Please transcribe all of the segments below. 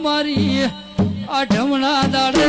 મારી અઢમણા દાડે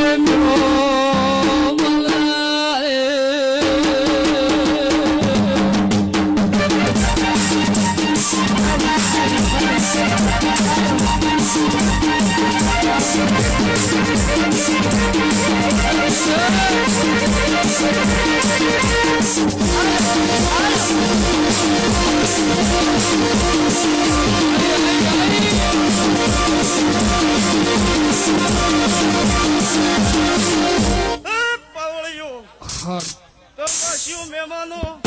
મહેમાનો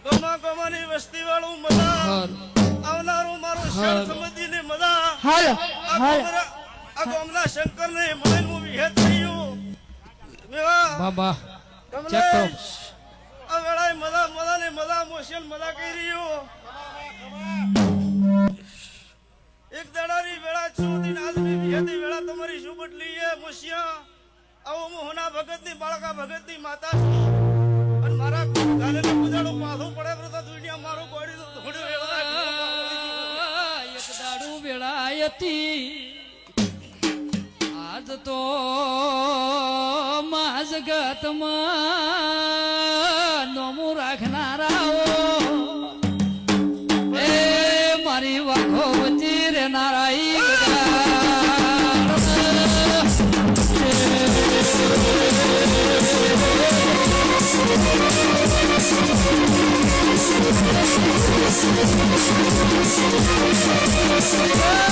ગમા ગમાની વસ્તી વાળું મજા આવનારું મારું શેર સમજીને મજા આ ગામના શંકર ને મળીને હું વિહેત થયું બાબા કમલેશ આ વેળાએ મજા મજા ને મજા મોશન મજા કરી રહ્યો એક દાડાની વેળા સુધી આદમી વિહેતી વેળા તમારી શું બદલી હે મોશિયા આવો મોહના ભગતની બાળકા ભગતની માતા અને મારા ગાલે બજાડો પાછો પડે તો દુનિયા મારું ગોડી તો થોડું એક દાડું વેળા હતી આજ તો માજ ગતમાં નોમું રાખનારાઓ એ મારી વાઘો વચ્ચે રહેનારાઈ